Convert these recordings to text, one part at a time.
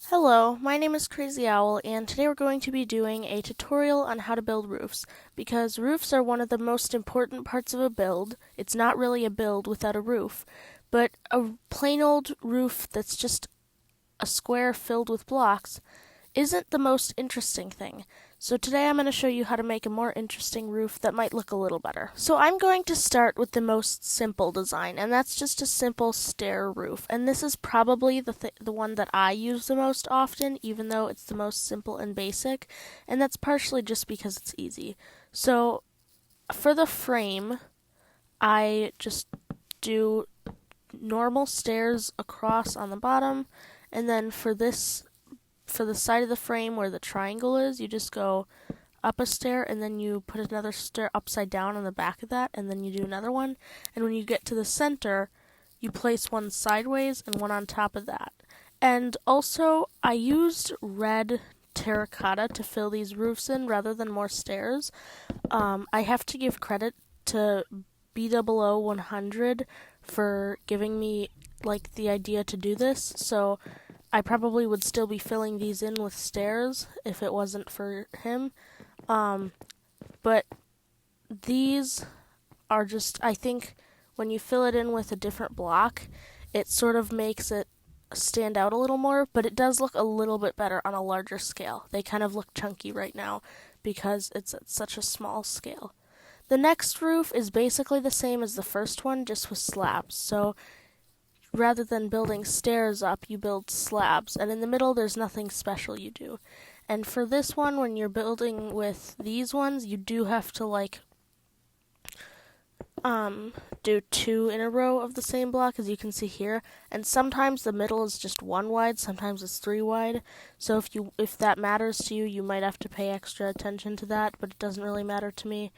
Hello, my name is Crazy Owl, and today we're going to be doing a tutorial on how to build roofs, because roofs are one of the most important parts of a build. It's not really a build without a roof, but a plain old roof that's just a square filled with blocks isn't the most interesting thing. So today I'm going to show you how to make a more interesting roof that might look a little better. So I'm going to start with the most simple design, and that's just a simple stair roof. And this is probably the one that I use the most often, even though it's the most simple and basic, and that's partially just because it's easy. So for the frame, I just do normal stairs across on the bottom, and then for the side of the frame where the triangle is, you just go up a stair and then you put another stair upside down on the back of that, and then you do another one. And when you get to the center, you place one sideways and one on top of that. And also, I used red terracotta to fill these roofs in rather than more stairs. I have to give credit to BOO100 for giving me the idea to do this. So I probably would still be filling these in with stairs if it wasn't for him. But these are just, I think, when you fill it in with a different block, it sort of makes it stand out a little more, but it does look a little bit better on a larger scale. They kind of look chunky right now because it's at such a small scale. The next roof is basically the same as the first one, just with slabs. So rather than building stairs up, you build slabs, and in the middle there's nothing special you do. And for this one, when you're building with these ones, you do have to do two in a row of the same block, as you can see here. And sometimes the middle is just one wide, sometimes it's three wide. So if that matters to you, you might have to pay extra attention to that, but it doesn't really matter to me.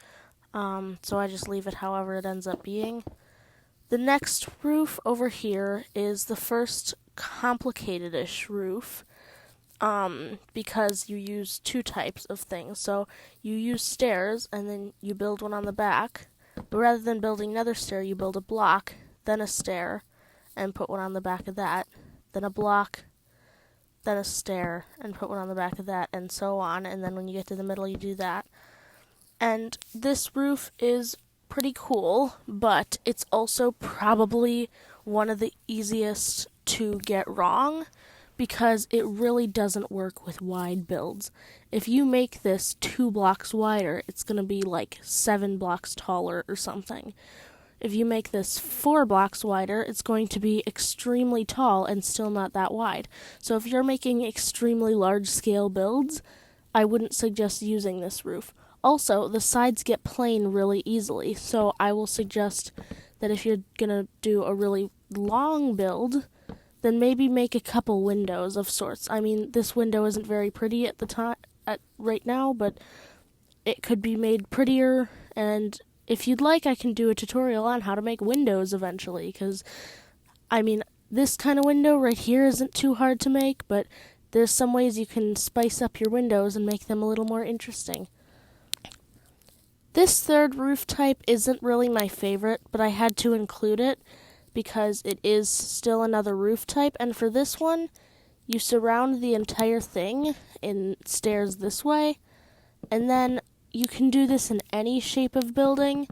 So I just leave it however it ends up being. The next roof over here is the first complicated-ish roof, because you use two types of things. So you use stairs, and then you build one on the back, but rather than building another stair, you build a block, then a stair, and put one on the back of that, then a block, then a stair, and put one on the back of that, and so on, and then when you get to the middle, you do that. And this roof is pretty cool, but it's also probably one of the easiest to get wrong because it really doesn't work with wide builds. If you make this 2 blocks wider, it's going to be like 7 blocks taller or something. If you make this 4 blocks wider, it's going to be extremely tall and still not that wide. So if you're making extremely large scale builds, I wouldn't suggest using this roof. Also, the sides get plain really easily, so I will suggest that if you're going to do a really long build, then maybe make a couple windows of sorts. I mean, this window isn't very pretty right now, but it could be made prettier, and if you'd like, I can do a tutorial on how to make windows eventually, because, I mean, this kind of window right here isn't too hard to make, but there's some ways you can spice up your windows and make them a little more interesting. This third roof type isn't really my favorite, but I had to include it because it is still another roof type, and for this one, you surround the entire thing in stairs this way, and then you can do this in any shape of building,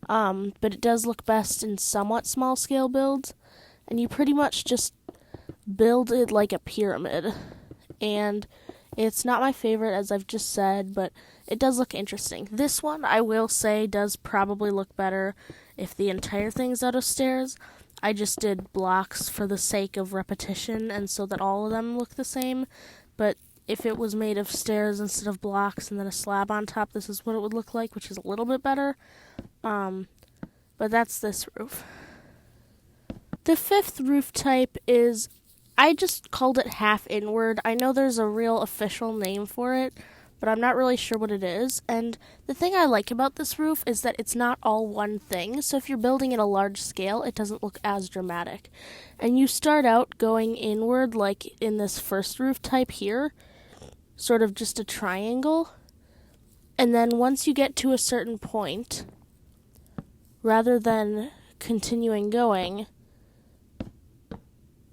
but it does look best in somewhat small scale builds, and you pretty much just build it like a pyramid, and it's not my favorite, as I've just said, but it does look interesting. This one, I will say, does probably look better if the entire thing's out of stairs. I just did blocks for the sake of repetition and so that all of them look the same, but if it was made of stairs instead of blocks and then a slab on top, this is what it would look like, which is a little bit better. But that's this roof. The fifth roof type is, I just called it half inward. I know there's a real official name for it, but I'm not really sure what it is. And the thing I like about this roof is that it's not all one thing, so if you're building at a large scale, it doesn't look as dramatic. And you start out going inward, like in this first roof type here, sort of just a triangle. And then once you get to a certain point, rather than continuing going,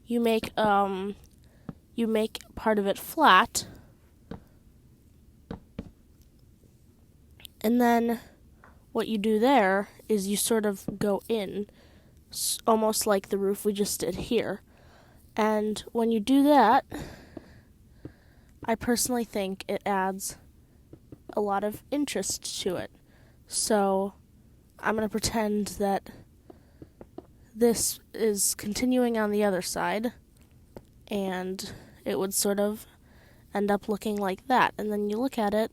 you make you make part of it flat, and then what you do there is you sort of go in, almost like the roof we just did here. And when you do that, I personally think it adds a lot of interest to it. So I'm going to pretend that this is continuing on the other side, and it would sort of end up looking like that. And then you look at it,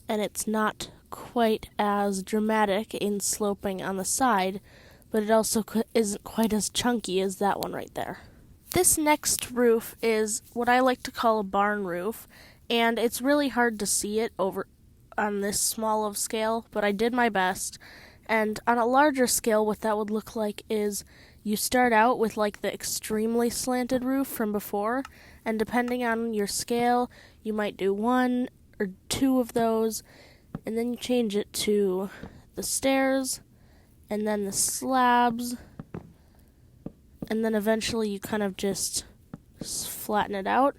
and it's not quite as dramatic in sloping on the side, but it also isn't quite as chunky as that one right there. This next roof is what I like to call a barn roof, and it's really hard to see it over on this small of scale, but I did my best. And on a larger scale, what that would look like is you start out with like the extremely slanted roof from before, and depending on your scale, you might do 1 or 2 of those, and then you change it to the stairs, and then the slabs, and then eventually you kind of just flatten it out,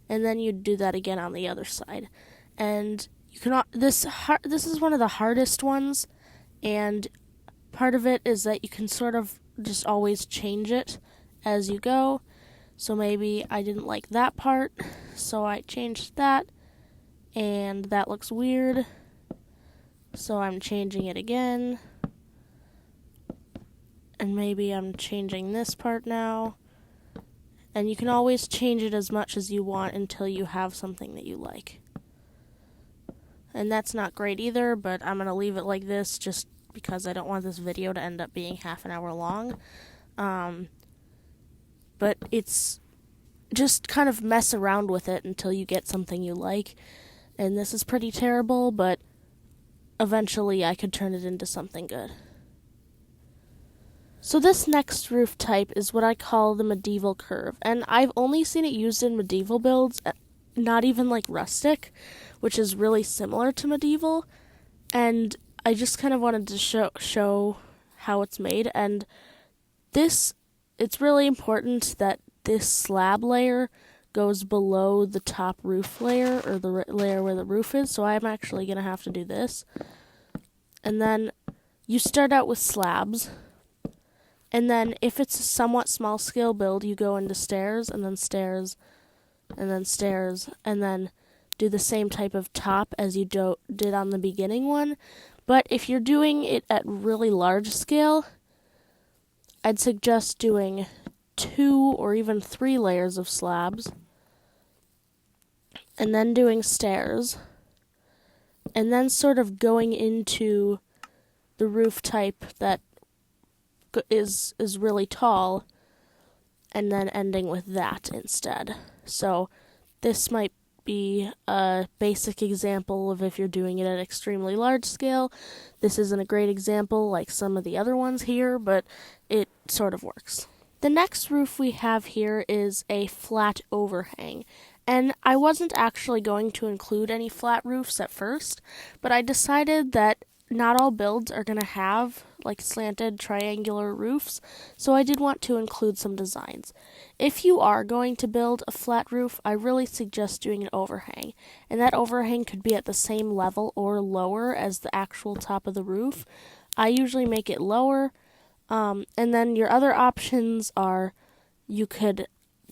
and then you do that again on the other side. And you can this is one of the hardest ones, and part of it is that you can sort of just always change it as you go. So maybe I didn't like that part, so I changed that, and that looks weird, so I'm changing it again. And maybe I'm changing this part now. And you can always change it as much as you want until you have something that you like. And that's not great either, but I'm going to leave it like this just because I don't want this video to end up being half an hour long. But it's just kind of mess around with it until you get something you like. And this is pretty terrible, but eventually I could turn it into something good. So this next roof type is what I call the medieval curve, and I've only seen it used in medieval builds, not even like rustic, which is really similar to medieval, and I just kind of wanted to show how it's made. And it's really important that this slab layer goes below the top roof layer, or the layer where the roof is, so I'm actually going to have to do this. And then you start out with slabs, and then if it's a somewhat small scale build, you go into stairs, and then stairs, and then stairs, and then do the same type of top as you did on the beginning one. But if you're doing it at really large scale, I'd suggest doing 2 or even 3 layers of slabs, and then doing stairs, and then sort of going into the roof type that is really tall, and then ending with that instead. So this might be a basic example of if you're doing it at extremely large scale. This isn't a great example like some of the other ones here, but it sort of works. The next roof we have here is a flat overhang, and I wasn't actually going to include any flat roofs at first, but I decided that not all builds are going to have like slanted triangular roofs, so I did want to include some designs. If you are going to build a flat roof, I really suggest doing an overhang, and that overhang could be at the same level or lower as the actual top of the roof. I usually make it lower, and then your other options are you could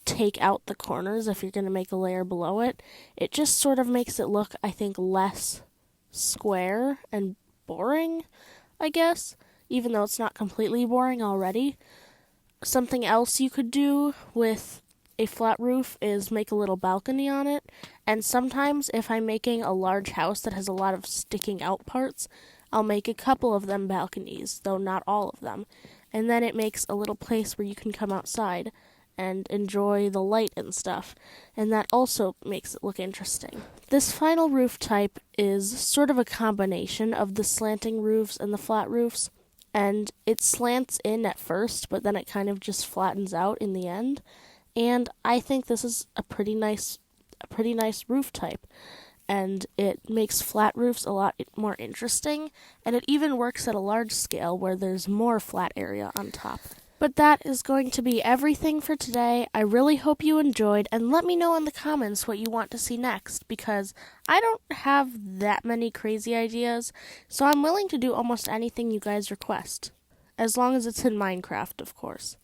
take out the corners if you're going to make a layer below it. It just sort of makes it look, I think, less square and boring, I guess, even though it's not completely boring already. Something else you could do with a flat roof is make a little balcony on it, and sometimes if I'm making a large house that has a lot of sticking out parts, I'll make a couple of them balconies, though not all of them, and then it makes a little place where you can come outside and enjoy the light and stuff, and that also makes it look interesting. This final roof type is sort of a combination of the slanting roofs and the flat roofs, and it slants in at first, but then it kind of just flattens out in the end, and I think this is a pretty nice roof type, and it makes flat roofs a lot more interesting, and it even works at a large scale where there's more flat area on top. But that is going to be everything for today. I really hope you enjoyed, and let me know in the comments what you want to see next, because I don't have that many crazy ideas, so I'm willing to do almost anything you guys request. As long as it's in Minecraft, of course.